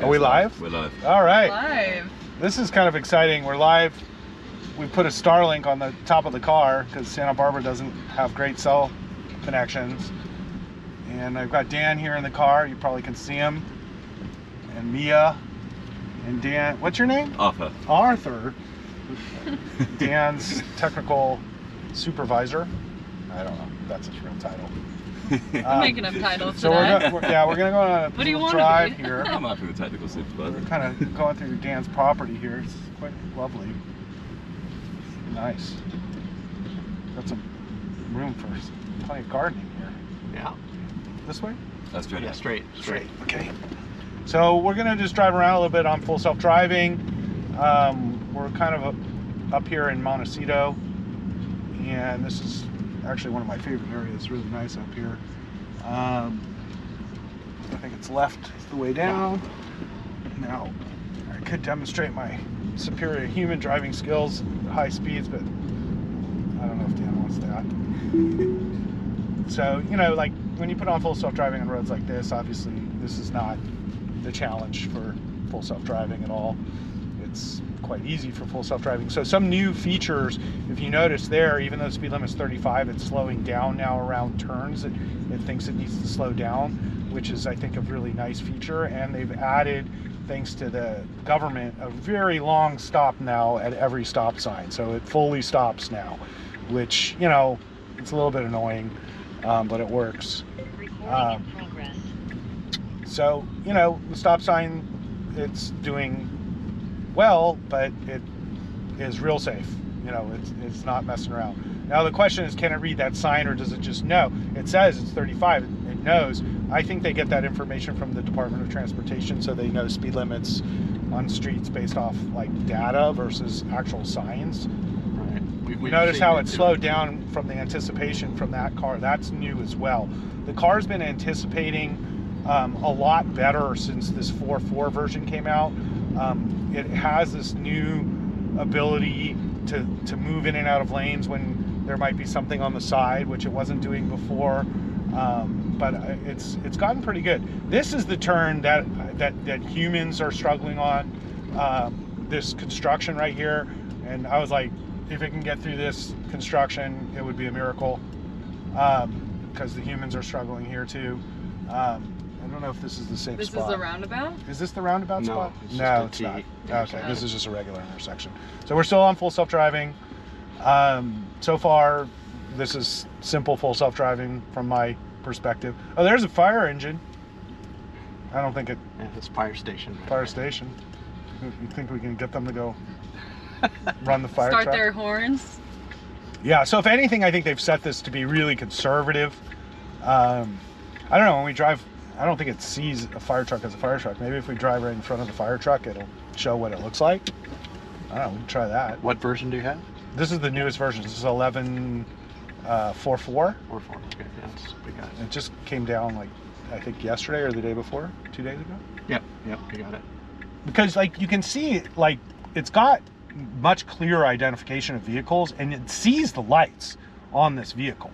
Are we live? We're live. All right. Live. This is kind of exciting. We're live. We put a Starlink on the top of the car because Santa Barbara doesn't have great cell connections. And I've got Dan here in the car. You probably can see him. And Mia. And Dan. What's your name? Arthur. Arthur. Dan's technical supervisor. I don't know if that's his real title. I'm making up titles So today. we're gonna go on a What do you want drive to be? here. I'm happy with technical supervisor. We're kind of going through Dan's property here. It's quite lovely. Nice. Got some room for plenty of gardening here. Yeah. This way? That's straight. Yeah, straight. Okay. So we're gonna just drive around a little bit on full self-driving. We're kind of up here in Montecito, and this is actually one of my favorite areas. It's really nice up here. I think it's left the way down. Now, I could demonstrate my superior human driving skills at high speeds, but I don't know if Dan wants that. So, you know, like when you put on full self-driving on roads like this, obviously this is not the challenge for full self-driving at all. It's quite easy for full self-driving. So some new features, if you notice there, even though the speed limit is 35, it's slowing down now around turns. It thinks it needs to slow down, which is, I think, a really nice feature. And they've added, thanks to the government, a very long stop now at every stop sign. So it fully stops now, which, you know, it's a little bit annoying, but it works. So, you know, the stop sign, it's doing well, but it is real safe. You know, it's not messing around. Now the question is, can it read that sign, or does it just know? It says it's 35, it knows. I think they get that information from the Department of Transportation, so they know speed limits on streets based off like data versus actual signs. Right. We notice how it slowed down from the anticipation from that car. That's new as well. The car's been anticipating a lot better since this 4.4 version came out. It has this new ability to move in and out of lanes when there might be something on the side, which it wasn't doing before. But it's gotten pretty good. This is the turn that humans are struggling on. This construction right here, and I was like, if it can get through this construction, it would be a miracle, because the humans are struggling here too. I don't know if this is the same spot. This is the roundabout? Is this the roundabout spot? No, It's not. Okay, this is just a regular intersection. So we're still on full self-driving. So far, this is simple full self-driving from my perspective. Oh, there's a fire engine. I don't think it... Yeah, it's fire station. Fire station. You think we can get them to go run the fire Start truck? their horns? Yeah, so if anything, I think they've set this to be really conservative. I don't know, when we drive, I don't think it sees a fire truck as a fire truck. Maybe if we drive right in front of the fire truck, it'll show what it looks like. I don't know, we can try that. What version do you have? This is the newest version. This is 11.4.4. 4.4. Okay, yes, we got it. It just came down, like, I think yesterday or the day before, 2 days ago. Yep, we got it. Because, like, you can see, like, it's got much clearer identification of vehicles, and it sees the lights on this vehicle.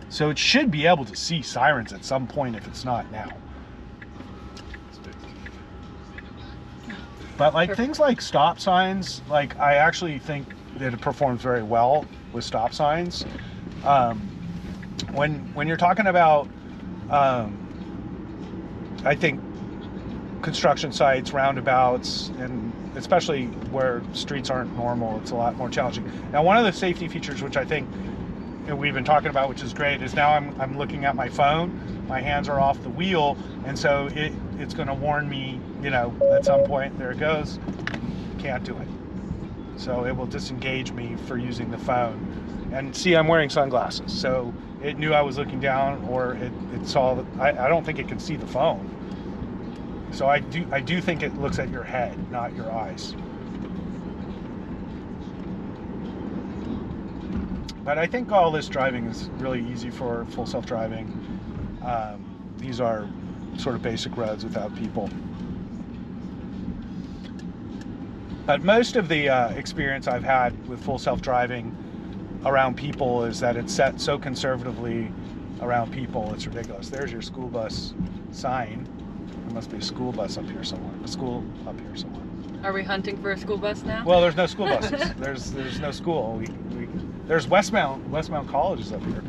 So it should be able to see sirens at some point if it's not now. But like things like stop signs, like I actually think that it performs very well with stop signs. When you're talking about, I think construction sites, roundabouts, and especially where streets aren't normal, it's a lot more challenging. Now, one of the safety features, which I think we've been talking about, which is great, is now I'm looking at my phone, my hands are off the wheel, and so it's going to warn me, you know, at some point, there it goes, can't do it. So it will disengage me for using the phone. And see, I'm wearing sunglasses, so it knew I was looking down, or it saw that I don't think it can see the phone. So I do think it looks at your head, not your eyes. But I think all this driving is really easy for full self-driving. These are sort of basic roads without people. But most of the experience I've had with full self-driving around people is that it's set so conservatively around people, it's ridiculous. There's your school bus sign. must be a school bus up here somewhere. A school up here somewhere. Are we hunting for a school bus now? Well, there's no school buses. there's no school. There's Westmount College is up here.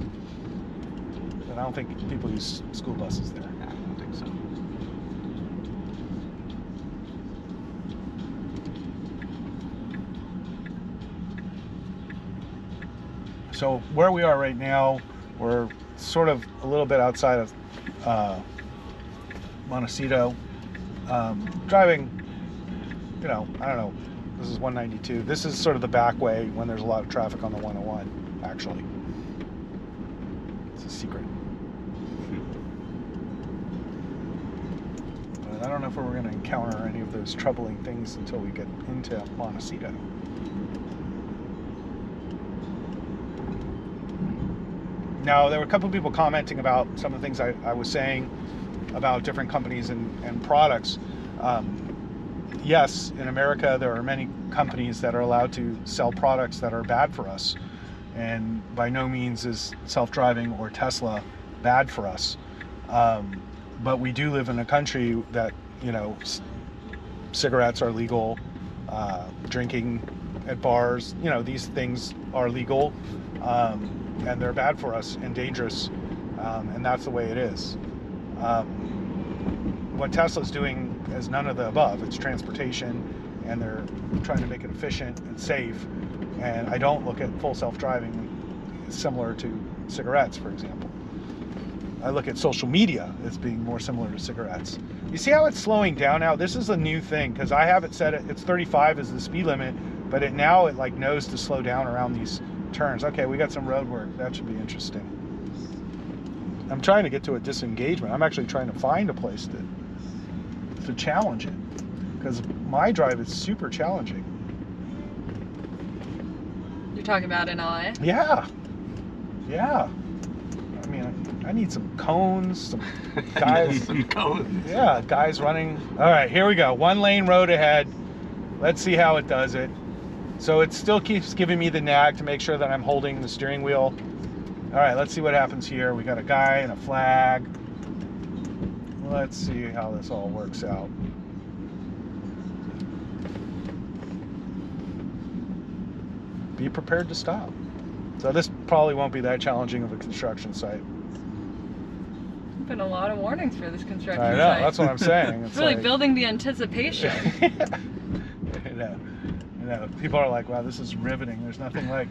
But I don't think people use school buses there. Yeah, I don't think so. So where we are right now, we're sort of a little bit outside of Montecito. Driving, I don't know, this is 192. This is sort of the back way when there's a lot of traffic on the 101, actually. It's a secret. But I don't know if we're going to encounter any of those troubling things until we get into Montecito. Now, there were a couple of people commenting about some of the things I was saying about different companies and products. Yes, in America, there are many companies that are allowed to sell products that are bad for us. And by no means is self-driving or Tesla bad for us. But we do live in a country that, cigarettes are legal, drinking at bars, these things are legal. And they're bad for us and dangerous, and that's the way it is. What Tesla's doing is none of the above. It's transportation, and they're trying to make it efficient and safe. And I don't look at full self-driving similar to cigarettes, for example. I look at social media as being more similar to cigarettes. You see how it's slowing down now? This is a new thing, because I have it set it's 35 is the speed limit, but it like knows to slow down around these turns. Okay, we got some road work. That should be interesting. I'm trying to get to a disengagement. I'm actually trying to find a place to challenge it, because my drive is super challenging. You're talking about in LA? Yeah. I mean, I need some cones, some guys. Some cones. Yeah, guys running. All right, here we go. 1 lane road ahead. Let's see how it does it. So it still keeps giving me the nag to make sure that I'm holding the steering wheel. All right, let's see what happens here. We got a guy and a flag. Let's see how this all works out. Be prepared to stop. So this probably won't be that challenging of a construction site. Been a lot of warnings for this construction I know, site. That's what I'm saying. It's really building the anticipation. People are like, wow, this is riveting. There's nothing like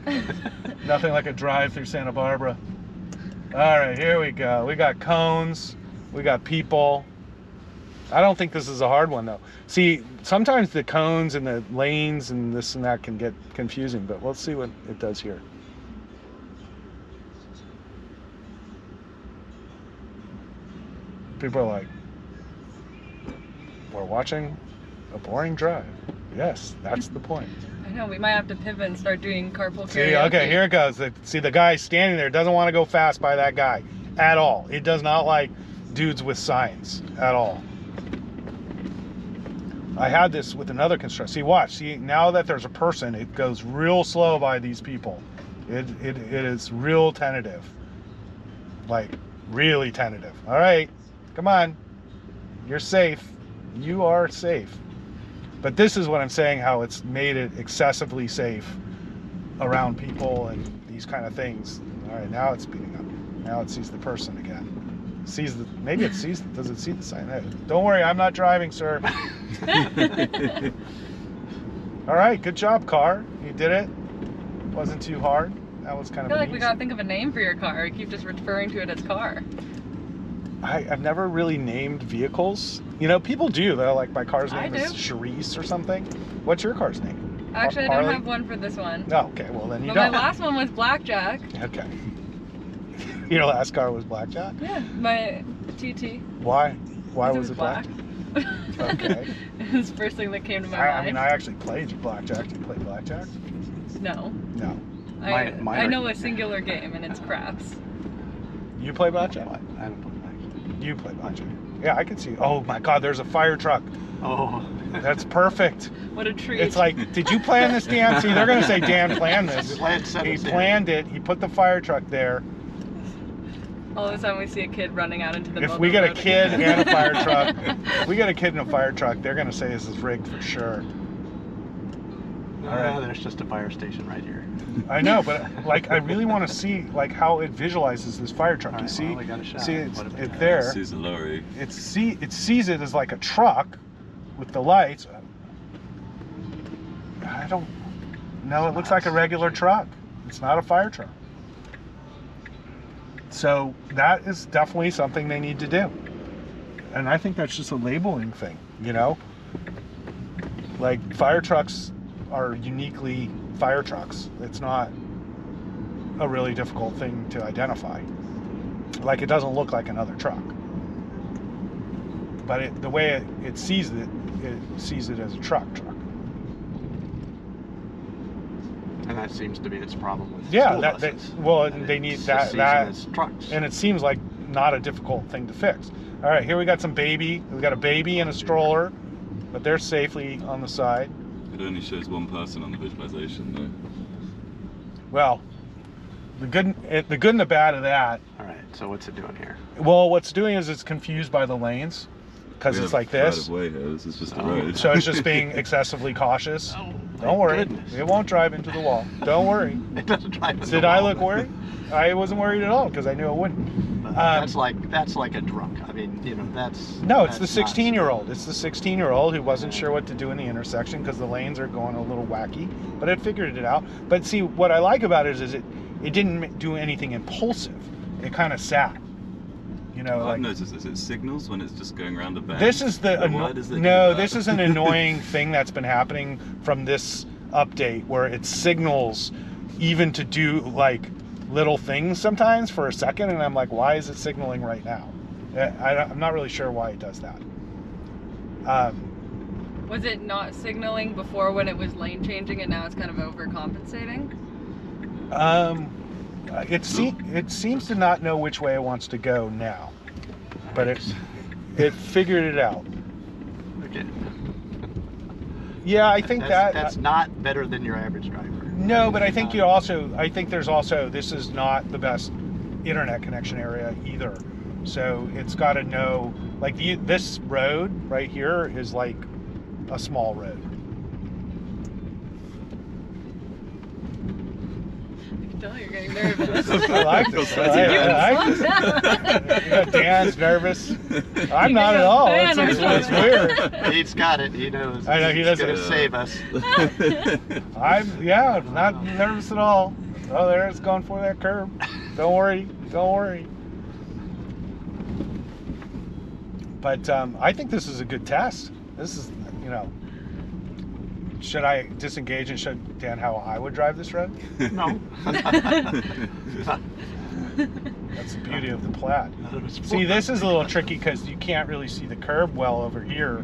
a drive through Santa Barbara. All right, here we go. We got cones. We got people. I don't think this is a hard one, though. See, sometimes the cones and the lanes and this and that can get confusing, but let's see what it does here. People are like, we're watching a boring drive. Yes, that's the point. I know, we might have to pivot and start doing carpool karaoke. See, okay, here it goes. See, the guy standing there doesn't want to go fast by that guy at all. It does not like dudes with signs at all. I had this with another construction. See, watch. See, now that there's a person, it goes real slow by these people. It is real tentative. Like, really tentative. All right, come on. You're safe. You are safe. But this is what I'm saying, how it's made it excessively safe around people and these kind of things. All right, now it's speeding up. Now it sees the person again. Maybe it sees, does it see the sign? Hey, don't worry, I'm not driving, sir. All right, good job, car. You did it. Wasn't too hard. That was kind of I feel like we easy. gotta think of a name for your car. You keep just referring to it as car. I've never really named vehicles. People do. They're like, my car's name is Charisse or something. What's your car's name? Actually, I Harley? don't have one for this one. Oh, okay, well then you But don't. my last one was Blackjack. Okay. Your last car was Blackjack? Yeah, my TT. Why? Why Because was it black? Okay. It was the first thing that came to my mind. I mean, I actually played Blackjack. Do you play Blackjack? No. No. I know a singular game, and it's craps. You play Blackjack? I haven't played Blackjack. You play Blackjack. Yeah, I can see. Oh my God, there's a fire truck. Oh. That's perfect. What a treat. It's like, did you plan this, Dan? See, they're going to say Dan planned this. He Plan set He us in. planned it. He put the fire truck there. All of a sudden we see a kid running out into the middle If of we the get a road kid again. and a fire truck, if we get a kid in a fire truck, they're gonna say this is rigged for sure. All right. There's just a fire station right here. I know, but like I really want to see like how it visualizes this fire truck. All You right, see, well, we got a shot. see it's What if it it there. Sees a lorry. It sees it as like a truck with the lights. I don't. No, it looks like a regular truck. It's not a fire truck. So that is definitely something they need to do. And I think that's just a labeling thing, you know? Like fire trucks are uniquely fire trucks. It's not a really difficult thing to identify. Like it doesn't look like another truck. But the way it sees it as a truck. And that seems to be its problem with Yeah, school that buses. they need It's that just sees that it as trucks. and it seems like not a difficult thing to fix. All right, here we got some baby. We got a baby and a stroller, but they're safely on the side. It only shows one person on the visualization, though. Well, the good and the bad of that. All right, so what's it doing here? Well, what's doing is it's confused by the lanes because We it's have like this. right of way here. This is just a Oh. road. So it's just being excessively cautious. Oh, Don't worry, goodness. it won't drive into the wall. Don't worry. It doesn't drive into Did the I wall. look worried? I wasn't worried at all because I knew it wouldn't. That's like a drunk. I mean, you know, that's No, it's the that's not 16-year-old. It's the 16-year-old who wasn't sure what to do in the intersection because the lanes are going a little wacky, but it figured it out. But see, what I like about it is it didn't do anything impulsive. It kind of sat. You know, I've like noticed this. It signals when it's just going around a bend. this is the Then why does it do no. that? This is an annoying thing that's been happening from this update where it signals even to do like little things sometimes for a second, and I'm like, why is it signaling right now? I'm not really sure why it does that. Was it not signaling before when it was lane changing and now it's kind of overcompensating? It seems to not know which way it wants to go now, but it figured it out. Okay. Yeah, I think that's not better than your average driver. No, but I think there's also this is not the best internet connection area either. So it's got to know like this road right here is like a small road. I can tell you're getting nervous. I like this. I like this. Yeah, Dan's nervous. I'm not at all. It's weird. He's got it. He knows. I know, he He's doesn't. gonna save us. I'm not nervous at all. Oh, there it's going for that curb. Don't worry. But I think this is a good test. This is, you know, should I disengage and show Dan how I would drive this road? No. That's the beauty of the Plaid. See, this is a little tricky because you can't really see the curb well over here.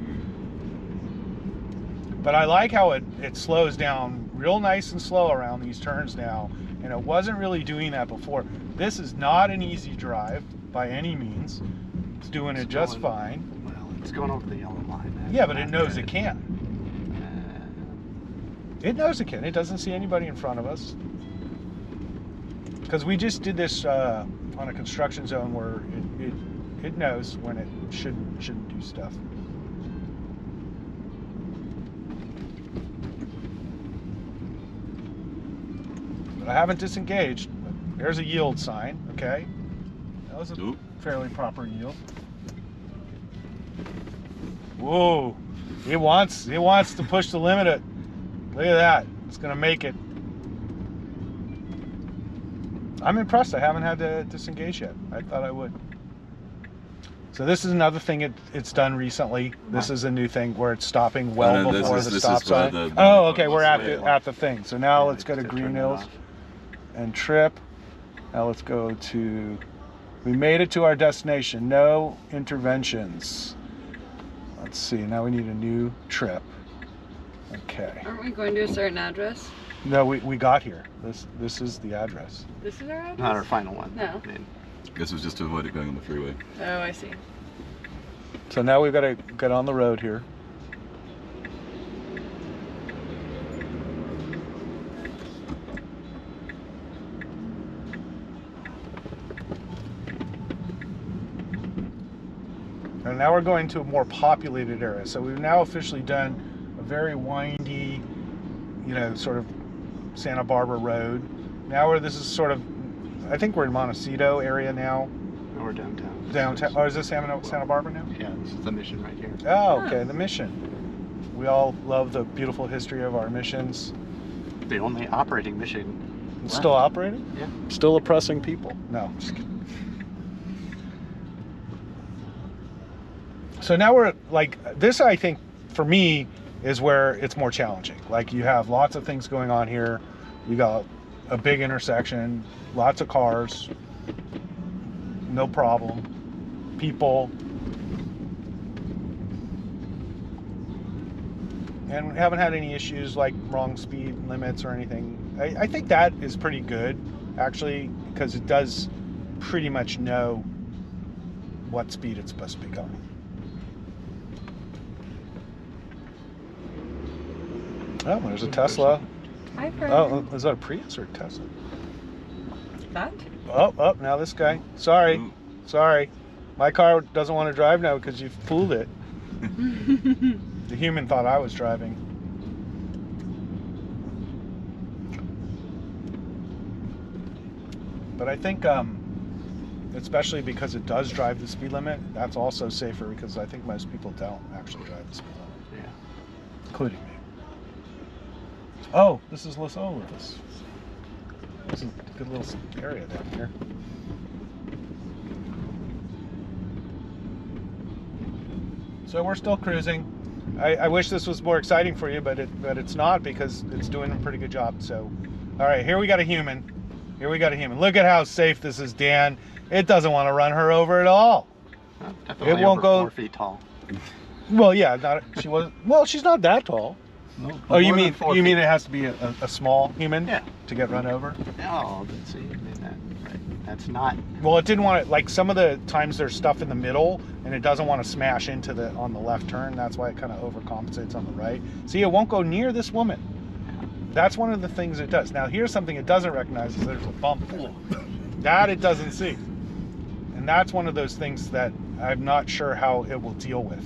But I like how it slows down real nice and slow around these turns now. And it wasn't really doing that before. This is not an easy drive by any means. It's doing it just fine. Well, it's going over the yellow line. That's Yeah, but it not knows good. it can. It knows it can. It doesn't see anybody in front of us. Because we just did this on a construction zone where it knows when it shouldn't do stuff. But I haven't disengaged. There's a yield sign, okay? That was a Oop. fairly proper yield. Whoa! It wants to push the limit. Look at that. It's gonna make it. I'm impressed. I haven't had to disengage yet. I thought I would. So this is another thing it's done recently. This is a new thing where it's stopping well Oh, no, this before is- the this stop is where sign. the- Oh, okay. We're Yeah. at the thing. So now Yeah, let's go to turn Green that Hills off. and trip. Now let's go to. We made it to our destination. No interventions. Let's see. Now we need a new trip. Okay. Aren't we going to a certain address? No, we got here. This is the address. This is our address? Not our final one. No. I mean, This was just to avoid it going on the freeway. Oh, I see. So now we've got to get on the road here. now we're going to a more populated area. So we've now officially done a very windy, you know, sort of Santa Barbara road. Now this is sort of, I think we're in Montecito area now. No, we're downtown. Downtown. Oh, is this Santa Barbara now? Yeah, this is the Mission right here. Oh, okay, the Mission. We all love the beautiful history of our missions. The only operating mission. It's still operating? Yeah. Still oppressing people? No, just kidding. So now we're like, this I think for me is where it's more challenging. Like you have lots of things going on here. You got a big intersection, lots of cars, no problem. People. And we haven't had any issues like wrong speed limits or anything. I think that is pretty good, actually, because it does pretty much know what speed it's supposed to be going. Oh, there's a Tesla. Hi, friend. Oh, is that a Prius or a Tesla? That? Oh, now this guy. Sorry. Sorry. My car doesn't want to drive now because you fooled it. The human thought I was driving. But I think, especially because it does drive the speed limit, that's also safer because I think most people don't actually drive the speed limit. Yeah. Including me. Oh, this is Los Olas. This is a good little area down here. So we're still cruising. I wish this was more exciting for you, but it's not because it's doing a pretty good job. So, all right, here we got a human. Here we got a human. Look at how safe this is, Dan. It doesn't want to run her over at all. Definitely it won't over go 4 feet tall. Well, yeah, she wasn't. Well, she's not that tall. No, Oh, you more than mean 4 you feet. mean it has to be a small human? Yeah. To get run over? Oh, let's see. I mean, that's not. Well, it didn't want to, like some of the times there's stuff in the middle and it doesn't want to smash into on the left turn. That's why it kind of overcompensates on the right. See, it won't go near this woman. That's one of the things it does. Now, here's something it doesn't recognize is there's a bump there. That it doesn't see. And that's one of those things that I'm not sure how it will deal with.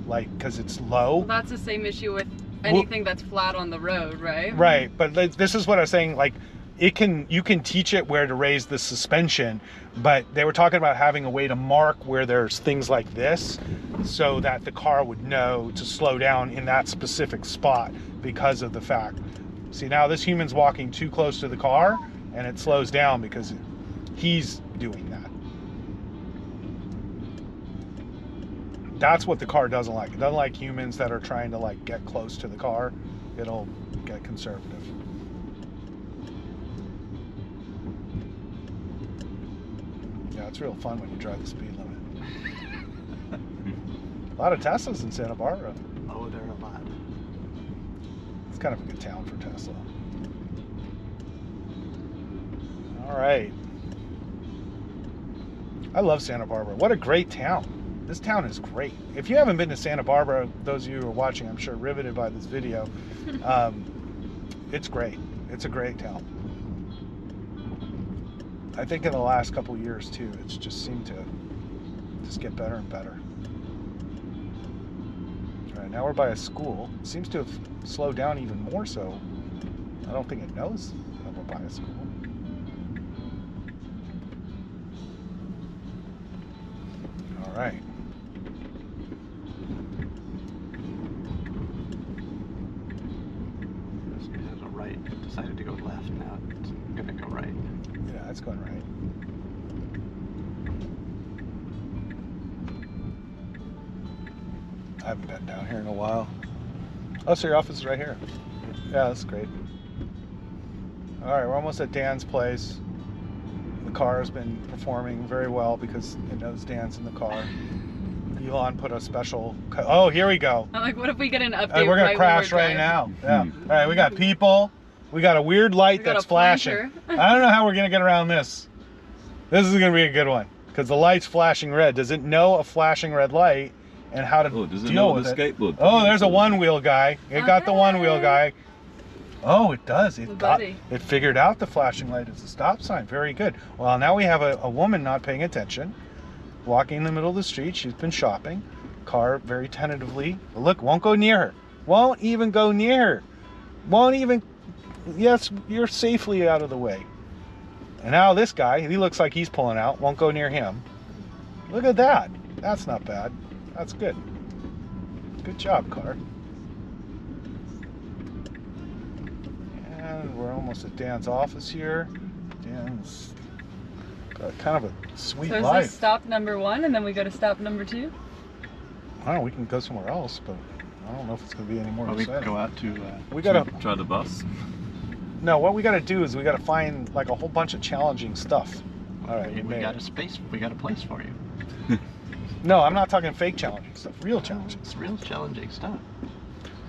Like, because it's low. Well, that's the same issue with anything that's flat on the road, right? Right, but this is what I was saying, like, you can teach it where to raise the suspension, but they were talking about having a way to mark where there's things like this so that the car would know to slow down in that specific spot because of the fact. See, now this human's walking too close to the car and it slows down because he's doing that. That's what the car doesn't like. It doesn't like humans that are trying to like get close to the car. It'll get conservative. Yeah, it's real fun when you drive the speed limit. A lot of Teslas in Santa Barbara. Oh, there are a lot. It's kind of a good town for Tesla. All right. I love Santa Barbara. What a great town. This town is great. If you haven't been to Santa Barbara, those of you who are watching, I'm sure riveted by this video, it's great. It's a great town. I think in the last couple of years too, it's just seemed to just get better and better. All right, now we're by a school. It seems to have slowed down even more so. I don't think it knows that we're by a school. All right. It has a right. It decided to go left. Now it's going to go right. Yeah, it's going right. I haven't been down here in a while. Oh, so your office is right here. Yeah, that's great. All right, we're almost at Dan's place. The car has been performing very well because it knows Dan's in the car. Elon put a special... Oh, here we go. I'm like, what if we get an update? We're going right to when crash we're right driving? now. Yeah. All right, we got people. We got a weird light We got that's a flashing. planter. I don't know how we're going to get around this. This is going to be a good one because the light's flashing red. Does it know a flashing red light and how to does it deal know with the it? skateboard? Oh, there's a one-wheel guy. It got the one-wheel Okay. guy. Oh, it does. Buddy. It figured out the flashing light is a stop sign. Very good. Well, now we have a woman not paying attention. walking in the middle of the street. She's been shopping. Car very tentatively. Look, won't go near her. Won't even go near her. Won't even. Yes, you're safely out of the way. And now this guy, he looks like he's pulling out. Won't go near him. Look at that. That's not bad. That's good. Good job, car. And we're almost at Dan's office here. Dan's got kind of a sweet So is life. this stop number 1 and then we go to stop number 2? I don't know, we can go somewhere else, but I don't know if it's going to be any more Well, we exciting. could go out to. We gotta. Try the bus. No, what we gotta do is we gotta find like a whole bunch of challenging stuff. All right, we made got it. a space. We got a place for you. No, I'm not talking fake challenging stuff. Real challenging. It's real challenging stuff.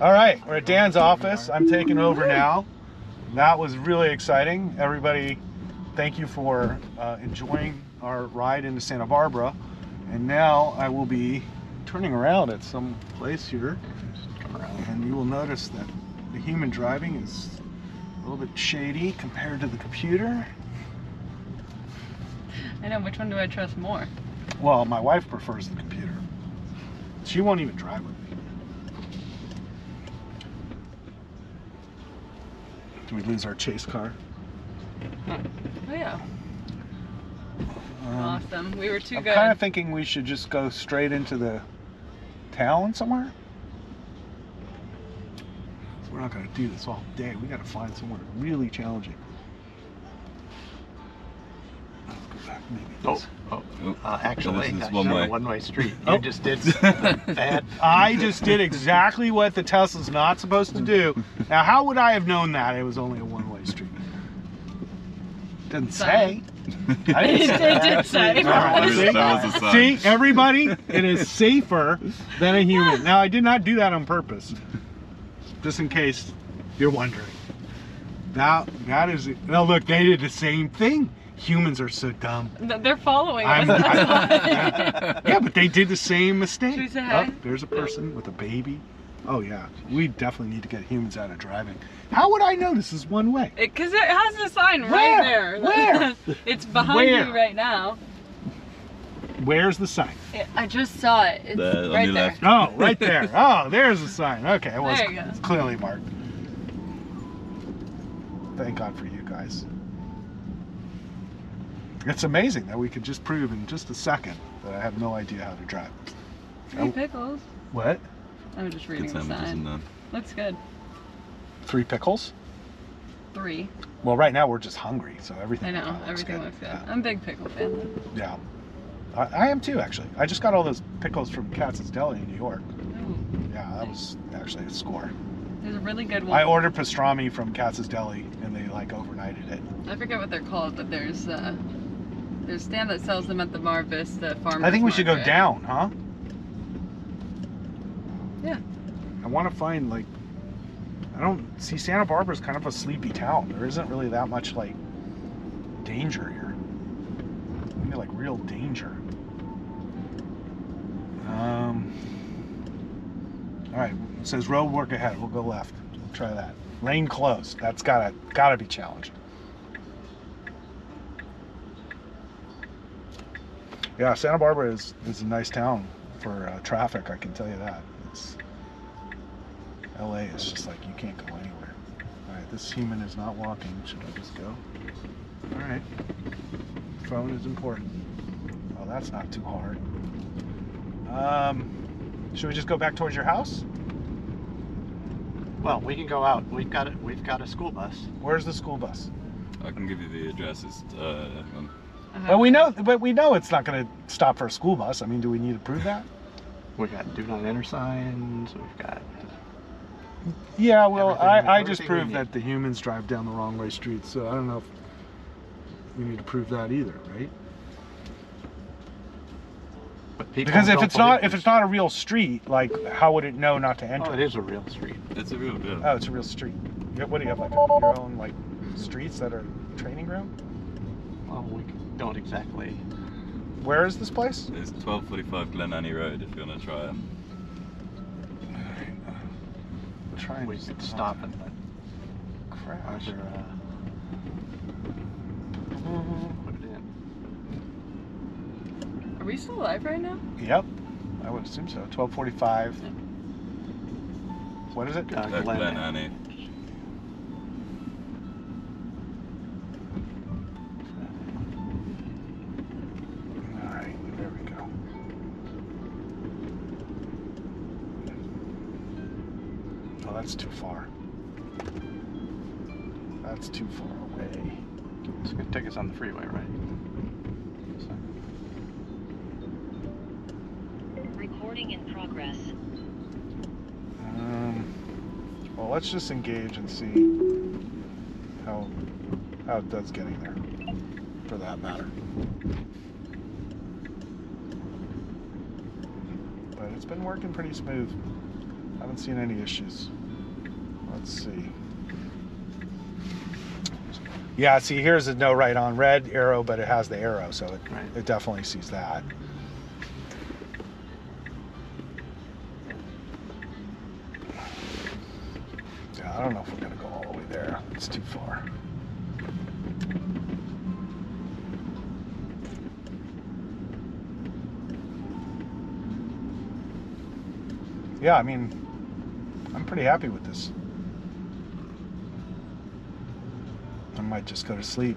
All right, we're at Dan's office. I'm taking over now. That was really exciting. Everybody, thank you for enjoying our ride into Santa Barbara. And now I will be turning around at some place here, Just come around. and you will notice that the human driving is a little bit shady compared to the computer. I know, which one do I trust more? Well, my wife prefers the computer. She won't even drive with me. Do we lose our chase car? Oh yeah. Awesome. We were too I'm good. kind of thinking we should just go straight into the town somewhere. We're not going to do this all day. We got to find somewhere really challenging. Let's go back maybe. Actually, this is that's one not way. a one-way street. Oh. You just did that. I just did exactly what the Tesla's not supposed to do. Now, how would I have known that it was only a one-way street? Didn't say. I didn't It say. did say. All right, see? That was a sign. See, everybody, it is safer than a human. Now, I did not do that on purpose. Just in case you're wondering. That is it. Now, look, they did the same thing. Humans are so dumb. They're following I'm- us. That's yeah. why. Yeah, but they did the same mistake. Should we say hi? Oh, there's a person with a baby. Oh, yeah. We definitely need to get humans out of driving. How would I know this is one way? Because it has a sign Where? right there. Where? It's behind Where? you right now. Where's the sign? I just saw it. It's There, on right your there. left. Oh, right there. Oh, there's the sign. Okay, it was There you go. it's clearly marked. Thank God for you guys. It's amazing that we could just prove in just a second that I have no idea how to drive. 3 pickles. What? I'm just Good reading the sandwiches in sign. there. Looks good. 3 pickles? 3. Well, right now we're just hungry, so everything. I know. kinda Everything looks good. Yeah. I'm a big pickle fan though. Yeah. I am too, actually. I just got all those pickles from Katz's Deli in New York. Ooh, Yeah, that was actually a score. there's a really good one. I ordered pastrami from Katz's Deli, and they like overnighted it. I forget what they're called, but there's a stand that sells them at the Mar Vista Farmers I think we should go Market. down, huh? Yeah. I want to find like, I don't see Santa Barbara's kind of a sleepy town. There isn't really that much like danger here. I mean, like real danger. All right, it says road work ahead. We'll go left. We'll try that. Lane closed. That's gotta be challenging. Yeah, Santa Barbara is a nice town for traffic. I can tell you that. LA is just like you can't go anywhere. All right, this human is not walking. Should I just go? All right. Phone is important. Oh, that's not too hard. Should we just go back towards your house? Well, we can go out. We've got a school bus. Where's the school bus? I can give you the addresses. Well, we know it's not going to stop for a school bus. I mean, do we need to prove that? We've got do not enter signs. We've got. Yeah, well, I just everything we proved need. that the humans drive down the wrong way streets, so I don't know if we need to prove that either, right? But people Because if don't it's not a real street, like how would it know not to enter? Oh, it is a real street. It's a real deal. Oh, it's a real street. What do you have, like your own like streets that are training ground? Well, we don't exactly. Where is this place? It's 1245 Glen Annie Road if you want to try it. We're trying We to could stop and crash. either put it in. Are we still live right now? Yep, I would assume so. 12:45. What is it? Glen Annie. All right, there we go. Oh, that's too far. That's too far away. It's going to take us on the freeway, right? Recording in progress. Well, let's just engage and see how it does getting there, for that matter. But it's been working pretty smooth. Haven't seen any issues. Let's see. Yeah, see, here's a no right on red arrow, but it has the arrow, so it definitely sees that. Yeah, I don't know if we're gonna go all the way there. It's too far. Yeah, I mean, I'm pretty happy with this. I might just go to sleep.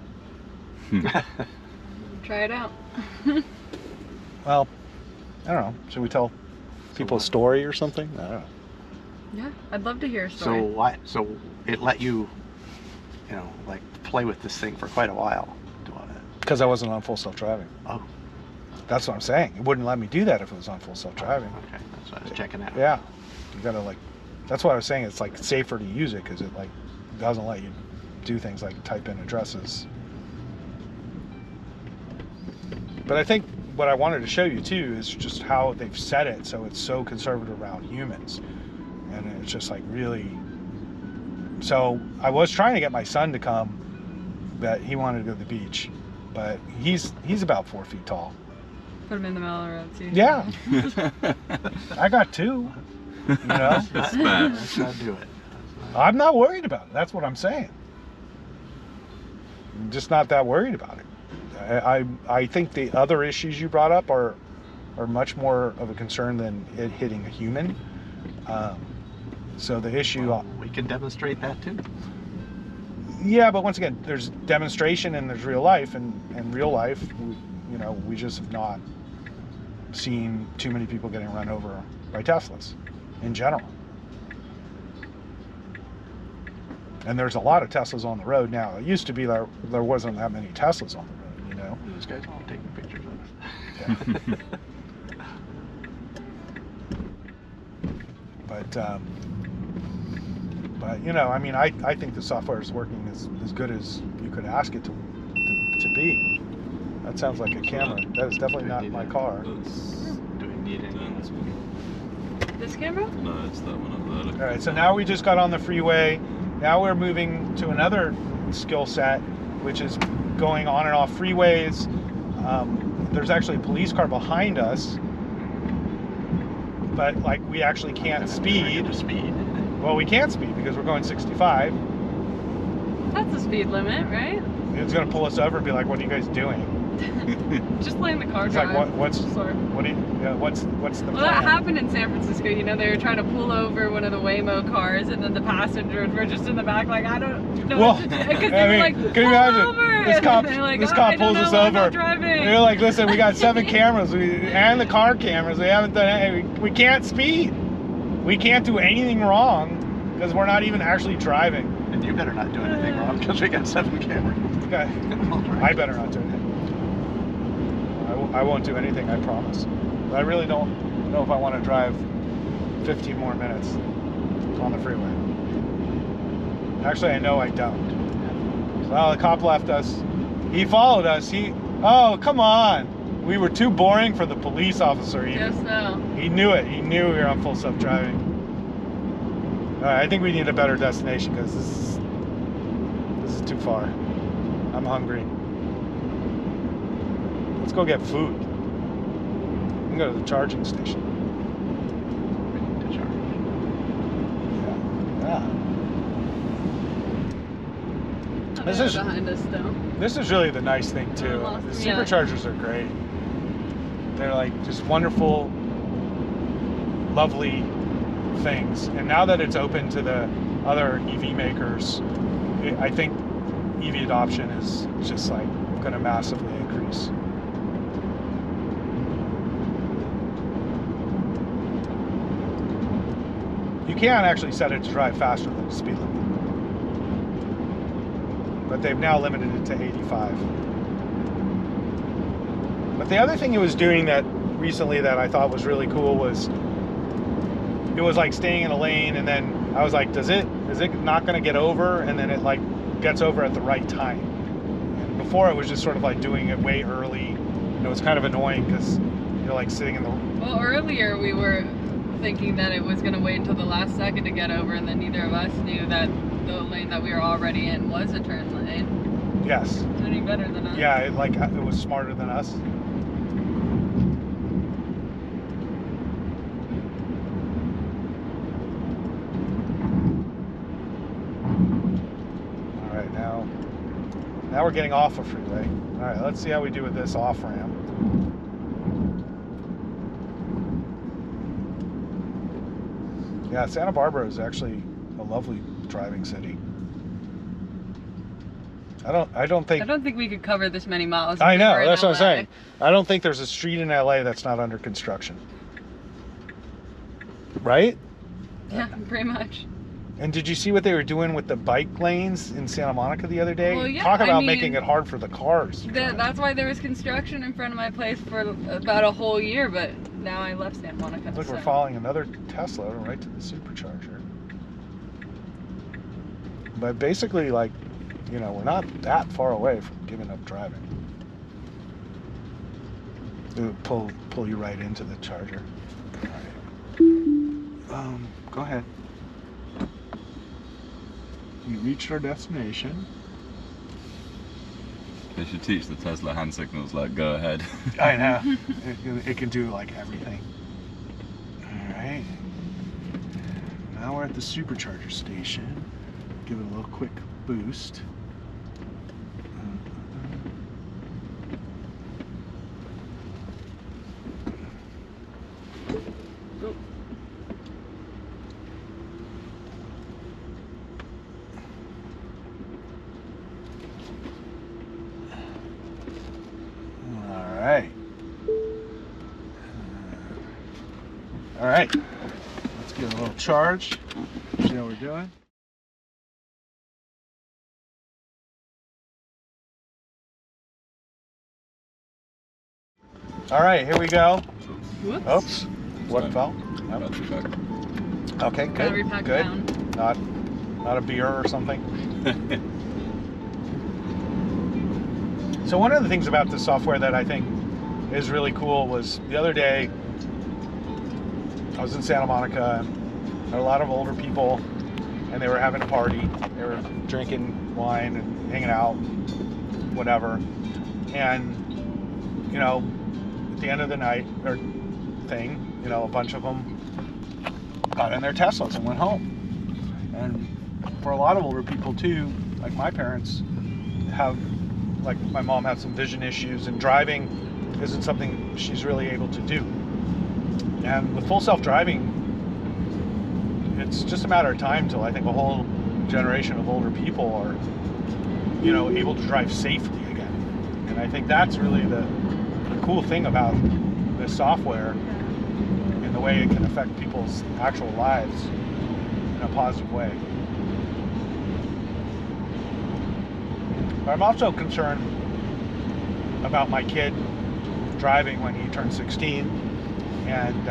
Try it out. Well, I don't know. Should we tell people a story or something? I don't know. Yeah, I'd love to hear a story. So it let you, like play with this thing for quite a while. Because I wasn't on full self-driving. Oh. That's what I'm saying. It wouldn't let me do that if it was on full self-driving. Okay, that's what I was checking out. Yeah. You gotta that's what I was saying. It's like safer to use it because it doesn't let you do things like type in addresses. But I think what I wanted to show you too is just how they've set it so it's so conservative around humans. And it's just like really. So I was trying to get my son to come, but he wanted to go to the beach. But he's about 4 feet tall. Put him in the middle of the road too. Yeah. I got 2. That's bad. Let's not do it. I'm not worried about it. That's what I'm saying. I'm just not that worried about it. I think the other issues you brought up are much more of a concern than it hitting a human. So the issue... Well, we can demonstrate that too. Yeah, but once again, there's demonstration and there's real life. And real life, we just have not seen too many people getting run over by Teslas in general. And there's a lot of Teslas on the road now. It used to be there wasn't that many Teslas on the road, These guys all taking pictures of us. Yeah. But I mean, I think the software is working as good as you could ask it to be. That sounds like a camera. That is definitely not my car. Do we need any? This camera? No, it's that one up there. All right, so now we just got on the freeway. Now we're moving to another skill set, which is going on and off freeways. There's actually a police car behind us, but we actually can't speed. Well, we can't speed because we're going 65. That's the speed limit, right? It's gonna pull us over and be like, "What are you guys doing?" Just letting the car It's drive. like, what's the Well, plan? that happened in San Francisco. They were trying to pull over one of the Waymo cars, and then the passengers were just in the back, like, I don't know what to do. Because they were like, can you pull imagine? over! This cop, And they're like, this "Oh, cop I don't pulls us know, I'm over. not driving." They're like, "Listen, we got 7 cameras and the car cameras. We haven't done anything. We can't speed. We can't do anything wrong because we're not even actually driving." And you better not do anything wrong because we got 7 cameras. Okay. I better not do anything. I won't do anything, I promise. But I really don't know if I want to drive 15 more minutes on the freeway. Actually, I know I don't. Well, the cop left us. He followed us. Oh, come on. We were too boring for the police officer even. Yes, no. He knew it. He knew we were on full self-driving. All right, I think we need a better destination because this is too far. I'm hungry. Let's go get food. We can go to the charging station. To charge. Yeah. This is behind us still. This is really the nice thing too. The superchargers are great. They're like just wonderful, lovely things. And now that it's open to the other EV makers, I think EV adoption is just like going to massively increase. You can actually set it to drive faster than the speed limit, but they've now limited it to 85. But the other thing it was doing that recently that I thought was really cool was it was like staying in a lane, and then I was like, is it not going to get over? And then it like gets over at the right time. And before it was just sort of like doing it way early, and it was kind of annoying because you're like sitting in the... Well, earlier we were thinking that it was going to wait until the last second to get over, and then neither of us knew that the lane that we were already in was a turn lane. Yes. It's any better than us. Yeah, it was smarter than us. All right, now we're getting off a freeway. All right, let's see how we do with this off ramp. Yeah, Santa Barbara is actually a lovely driving city. I don't think we could cover this many miles. I if we know, were in that's what I'm LA. saying. I don't think there's a street in LA that's not under construction. Right? Yeah, pretty much. And did you see what they were doing with the bike lanes in Santa Monica the other day? Well, yeah, Talk about I mean, making it hard for the cars. That's why there was construction in front of my place for about a whole year, but now I left Santa Monica. Look, so. we're following another Tesla right to the supercharger. But basically, like, you know, we're not that far away from giving up driving. It would pull you right into the charger. All right. Go ahead. We reached our destination. They should teach the Tesla hand signals like go ahead. I know. It can do like everything. All right. Now we're at the supercharger station. Give it a little quick boost. All right, let's get a little charge, see how we're doing. All right, here we go. Whoops. Oops, what Fine. fell? Nope. Battery pack. Okay, good, Battery pack good. down. Not a beer or something. So one of the things about this software that I think is really cool was the other day I was in Santa Monica, and there were a lot of older people, and they were having a party. They were drinking wine and hanging out, whatever. And, you know, at the end of the night or thing, you know, a bunch of them got in their Teslas and went home. And for a lot of older people too, like my parents have, like my mom had some vision issues, and driving isn't something she's really able to do. And with full self-driving, it's just a matter of time till I think a whole generation of older people are, you know, able to drive safely again. And I think that's really the cool thing about this software and the way it can affect people's actual lives in a positive way. But I'm also concerned about my kid driving when he turns 16. And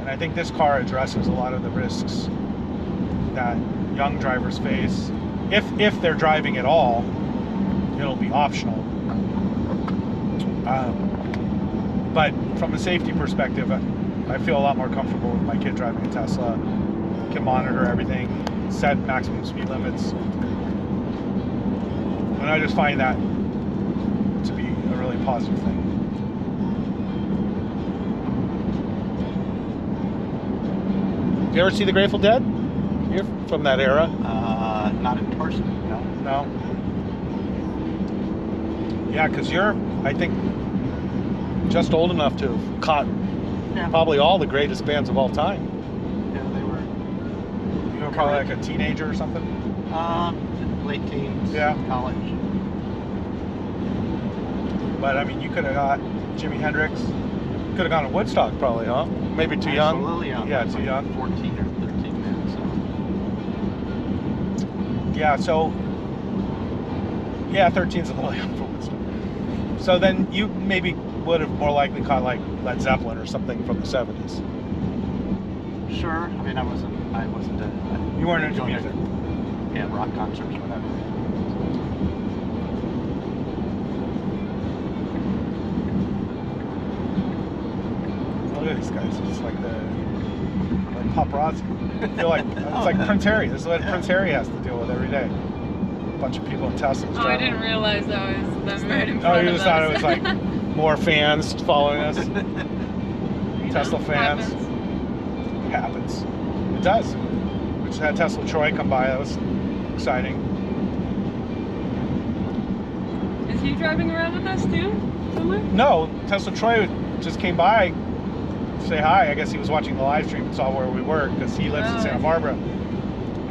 I think this car addresses a lot of the risks that young drivers face. If they're driving at all, it'll be optional. But from a safety perspective, I feel a lot more comfortable with my kid driving a Tesla. Can monitor everything, set maximum speed limits. And I just find that to be a really positive thing. Did you ever see the Grateful Dead? You're from that era. Not in person, no. No. Yeah, because I think just old enough to have caught probably all the greatest bands of all time. Yeah, they were. You were probably like a teenager or something. Late teens. Yeah. College. But I mean, you could have got Jimi Hendrix. Could have gone to Woodstock, probably, huh? Maybe too young. Absolutely young. Yeah, I was too like young. 14 or 13 then. Yeah, so 13's a little young for Woodstock. So then you maybe would have more likely caught like Led Zeppelin or something from the 70s. So sure. I mean, I wasn't. You weren't into going music. Yeah, rock concerts, whatever. Look at these guys. It's like paparazzi. I feel like it's like Prince Harry. This is what Prince Harry has to deal with every day. A bunch of people in Teslas. Oh, I didn't realize that was them right in front Oh, of you just thought it us. was like more fans following us. Tesla fans. Happens. It happens. It does. We just had Tesla Troy come by. That was exciting. Is he driving around with us too? Somewhere? No, Tesla Troy just came by to say hi. I guess he was watching the live stream and saw where we were because he lives in Santa Barbara.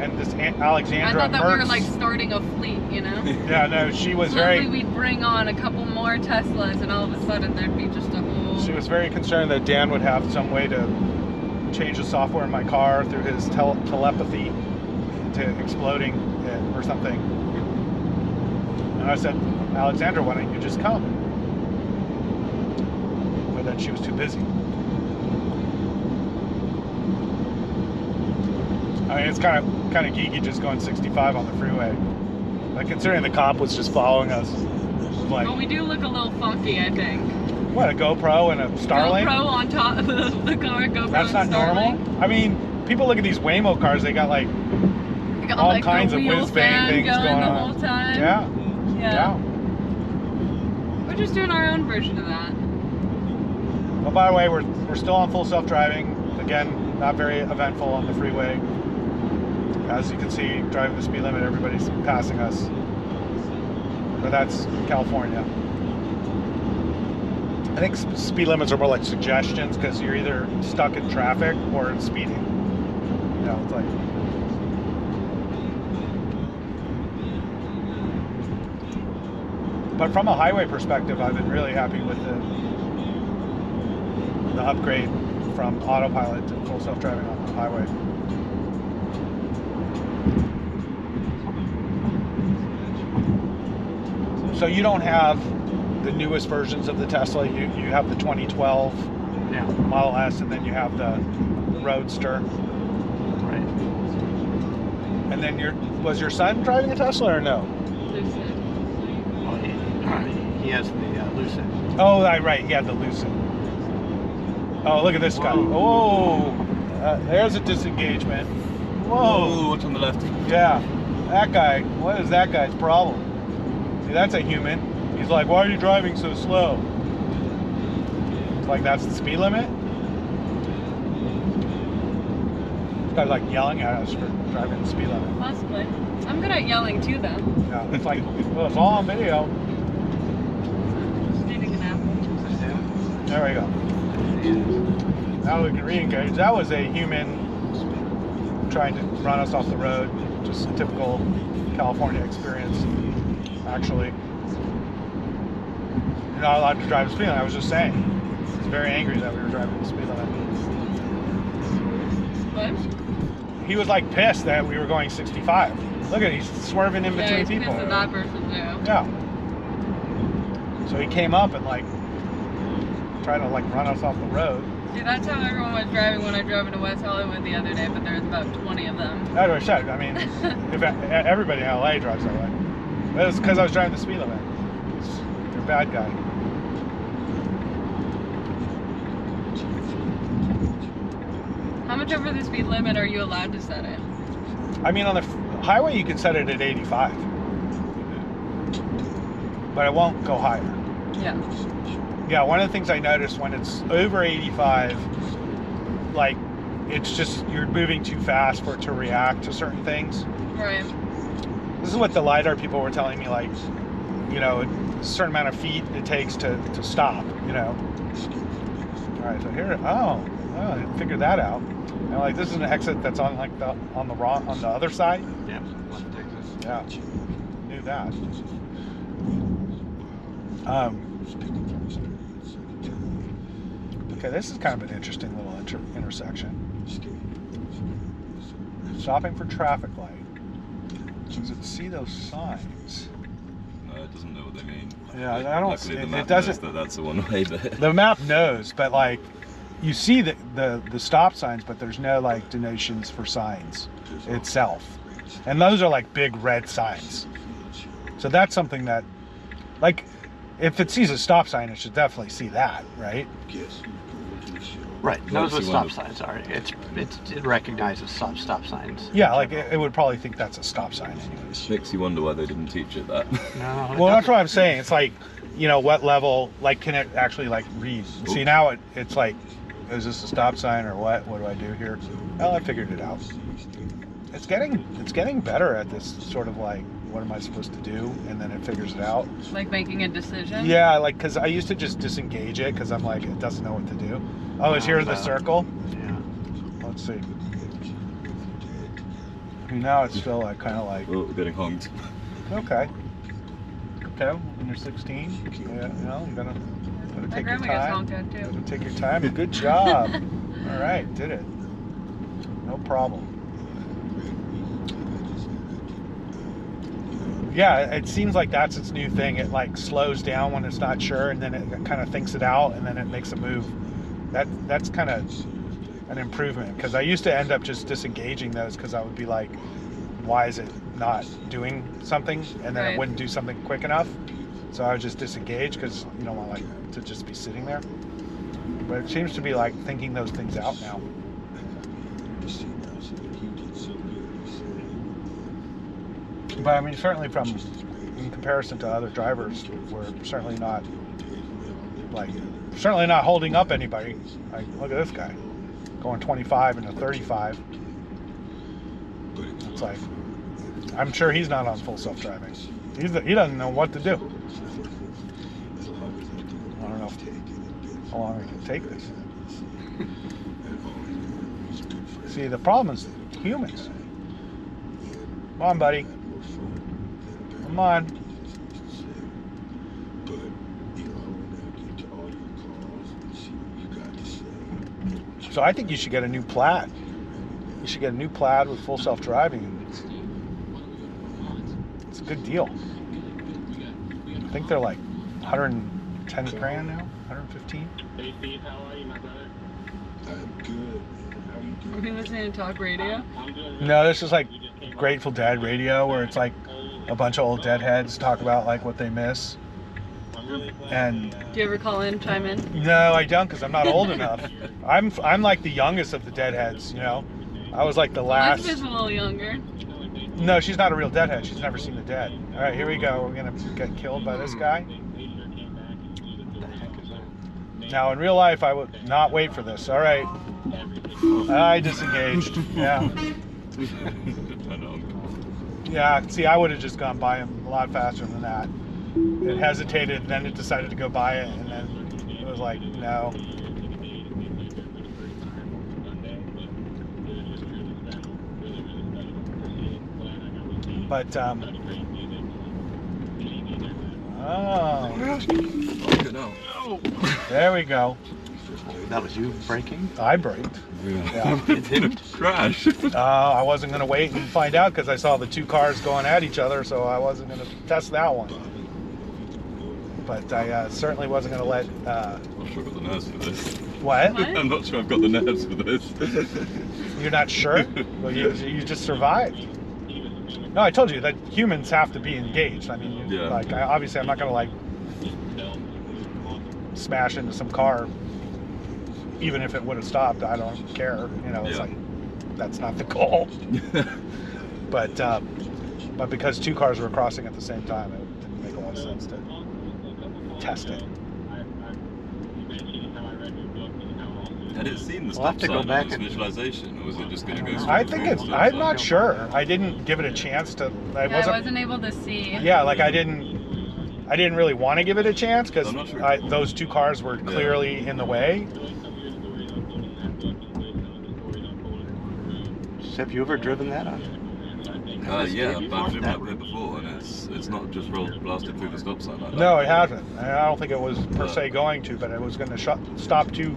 And this Alexandra I thought that we were Mertz- like starting a fleet, you know? Yeah, no, she was Slowly very. we'd bring on a couple more Teslas and all of a sudden there'd be just a whole... She was very concerned that Dan would have some way to change the software in my car through his telepathy to exploding it or something. And I said, Alexandra, why don't you just come? But then she was too busy. I mean, it's kind of geeky just going 65 on the freeway. Like, considering the cop was just following us. Like, But we do look a little funky, I think. what, a GoPro and a Starlink? GoPro on top of the car, GoPro That's not and Starlink. normal. I mean, people look at these Waymo cars, they got like We got, all like, kinds the of wheel whiz bang fan things going the on. whole time. Yeah. Yeah. We're just doing our own version of that. But by the way, we're still on full self-driving. Again, not very eventful on the freeway. As you can see, driving the speed limit, everybody's passing us. But that's California. I think speed limits are more like suggestions because you're either stuck in traffic or speeding. You know, it's like. But from a highway perspective, I've been really happy with the upgrade from autopilot to full self-driving on the highway. So you don't have the newest versions of the Tesla. You have the 2012 Model S, and then you have the Roadster. Right. And then was your son driving a Tesla or no? Lucid. Well, he has the Lucid. Oh, right. He had the Lucid. Oh, look at this guy. Whoa. Oh, there's a disengagement. Whoa, Whoa. watch on the left. Yeah, that guy. What is that guy's problem? See, that's a human. He's like, why are you driving so slow? It's like, that's the speed limit? This guy's like yelling at us for driving the speed limit. Possibly. I'm good at yelling too, though. Yeah, it's like, well, it's all on video. Just eating an apple. There we go. Now we can re-engage. That was a human trying to run us off the road. Just a typical California experience, actually. You're not allowed to drive the speed limit. I was just saying. He was very angry that we were driving the speed limit. What? He was like pissed that we were going 65. Look at it, he's swerving in between Yeah, he's people. pissed at that person too. Yeah. So he came up and like tried to like run us off the road. See, that's how everyone was driving when I drove into West Hollywood the other day, but there was about 20 of them. That's what I said. I mean, if everybody in LA drives that way. But it's because I was driving the speed limit. You're a bad guy. How much over the speed limit are you allowed to set it? I mean, on the highway you can set it at 85. But it won't go higher. Yeah. Yeah, one of the things I noticed when it's over 85, like, it's just, you're moving too fast for it to react to certain things. Right. This is what the LiDAR people were telling me, like, you know, a certain amount of feet it takes to stop, you know. All right, so here, oh, I figured that out. And like this is an exit that's on like on the other side. Yeah, left exit. Yeah, knew that. Okay, this is kind of an interesting little intersection. Stopping for traffic light. Does it see those signs? No, it doesn't know what they mean. Yeah, I don't. Luckily, the It map doesn't. knows that that's the one way bit. The map knows, but like, you see the stop signs, but there's no like denotations for signs itself, and those are like big red signs. So that's something that, like, if it sees a stop sign, it should definitely see that, right? Right, knows what Once you stop want signs are. It recognizes stop signs. Yeah, like it would probably think that's a stop sign anyways. Makes you wonder why they didn't teach it that. No, Well, that's what I'm saying. It's like, you know, what level, like, can it actually like read? See, now it's like, is this a stop sign or what? What do I do here? Well, I figured it out. It's getting better at this sort of like, what am I supposed to do? And then it figures it out. Like making a decision? Yeah, like, because I used to just disengage it because I'm like, it doesn't know what to do. Oh, is here the circle? Yeah. Let's see. Now it's still like kind of like, Oh, we're getting honked. okay. Okay, when you're 16, yeah, you know, I'm gonna My take your grandma gets time. honked at too. Gotta take your time. Good job. All right, did it. No problem. Yeah, it seems like that's its new thing. It like slows down when it's not sure, and then it kind of thinks it out, and then it makes a move. That's kind of an improvement, because I used to end up just disengaging those because I would be like, why is it not doing something? And then Right. it wouldn't do something quick enough. So I would just disengage because you don't want like to just be sitting there. But it seems to be like thinking those things out now. But I mean, certainly in comparison to other drivers, we're certainly not holding up anybody. Like, look at this guy going 25 and a 35. It's like, I'm sure he's not on full self-driving. He doesn't know what to do. I don't know how long it can take this. See, the problem is humans. Come on, buddy. Come on. So I think you should get a new Plaid. You should get a new Plaid with full self-driving. It's a good deal. I think they're like 110 grand now, 115. Hey Steve, how are you, my brother? I'm good. How you doing? Are we listening to talk radio? I'm doing really No, this is like We just came Grateful Dead radio, where it's like a bunch of old deadheads talk about like what they miss. I'm really glad. And Do you ever call in, chime in? no, I don't, because I'm not old enough. I'm like the youngest of the deadheads, you know. I was like the last. Elizabeth's a little younger. No, she's not a real deadhead. She's never seen the dead. All right, here we go. We're gonna get killed by this guy. Now, in real life, I would not wait for this. All right, I disengaged. Yeah, yeah. See, I would have just gone by him a lot faster than that. It hesitated, then it decided to go by it, and then it was like, no. But oh, there we go. That was you braking? I braked. Yeah. It didn't? Crash. I wasn't going to wait and find out because I saw the two cars going at each other, so I wasn't going to test that one. But I certainly wasn't going to let. I'm not sure I've got the nerves for this. What? What? I'm not sure I've got the nerves for this. You're not sure? Well, you just survived. No, I told you that humans have to be engaged. I mean, Yeah. like, obviously, I'm not going to like smash into some car, even if it would have stopped. I don't care. You know, it's Yeah. like that's not the goal. But because two cars were crossing at the same time, it didn't make a lot of sense to test it. Had it seen the We'll have stop to go sign back on its and- visualization, or was it just going to go straight I think through it's. the stop I'm sign? not sure. I didn't give it a chance to. I wasn't able to see. Yeah, like I didn't. I didn't really want to give it a chance because I'm not sure. those two cars were clearly in the way. So have you ever driven that on? Yeah, but I've driven up here before, and it's not just blasted through the stop sign like that. No, it hasn't. I don't think it was per se going to, but it was going to stop too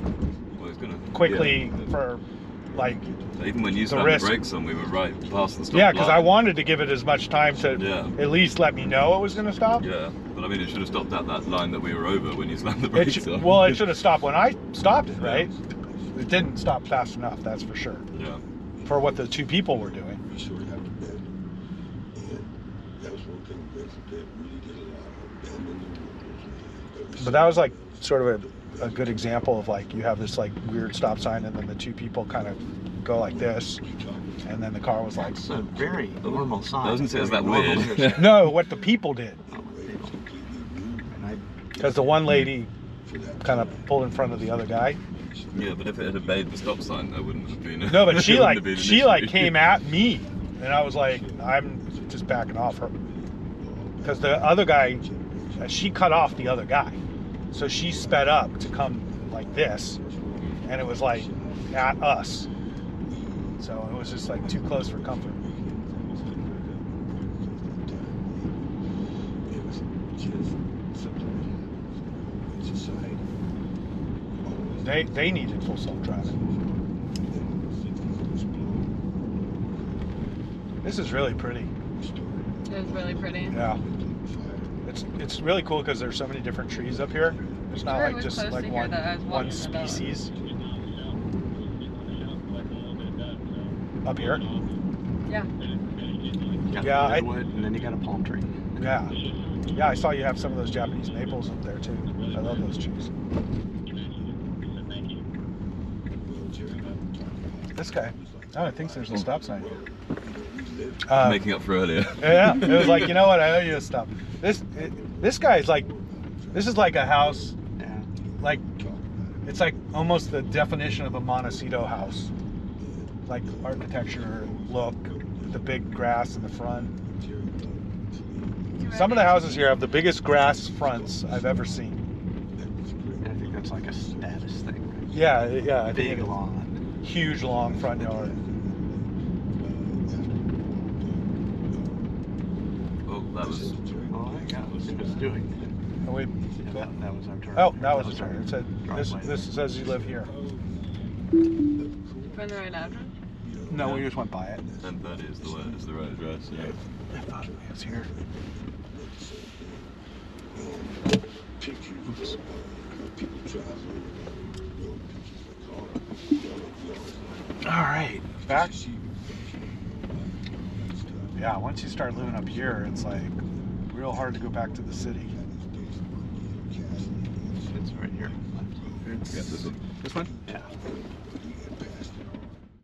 Well, it's gonna quickly for like. Even when you slammed the brakes on, we were right past the stop. Yeah, because I line. wanted to give it as much time to Yeah. at least let me know it was going to stop. Yeah, but I mean, it should have stopped at that line that we were over when you slammed the brakes on. Well, it should have stopped when I stopped it, right? It didn't stop fast enough, that's for sure. Yeah. For what the two people were doing. We sure have a bed. And that was one thing that really did a lot of bending. But that was like sort of a good example of like you have this like weird stop sign and then the two people kind of go like this, and then the car was like. It's a very normal sign. I wasn't saying it's that Very weird. normal. No, what the people did. And I Because the one lady kind of pulled in front of the other guy. Yeah, but if it had obeyed the stop sign, that wouldn't have been. No, but she it wouldn't like have been an she issue. like came at me, and I was like, I'm just backing off her, because the other guy, she cut off the other guy, so she sped up to come like this, and it was like at us, so it was just like too close for comfort. They needed full self-driving. This is really pretty. It was really pretty. Yeah. It's really cool because there's so many different trees up here. It's not Sure, it like was just close like to here that I was one walking about. species. Up here? Yeah. got Yeah, the wood, and then you got a palm tree. Yeah. Yeah, I saw you have some of those Japanese maples up there too. I love those trees. This guy, oh, I think there's a stop sign here. Making up for earlier. Yeah, it was like, you know what, I owe you a stop. This guy's like, this is like a house, Yeah. like, it's like almost the definition of a Montecito house. Like architecture, look, the big grass in the front. Some of the houses here have the biggest grass fronts I've ever seen. I think that's like a status thing, right? Yeah, yeah, I think Big lawn. huge long front yard. Oh, that was. Oh, I got what it was doing. Oh, wait. Yeah, that was our turn. Oh, that was a turn. It said driveway. this says you live here. Find the right address? No, we just went by it. 10:30 is the right address. Yeah. I thought it was here. Pictures. People traveling. All right, back. Yeah, once you start living up here, it's like real hard to go back to the city. It's right here. It's Yeah, this one. this one. Yeah.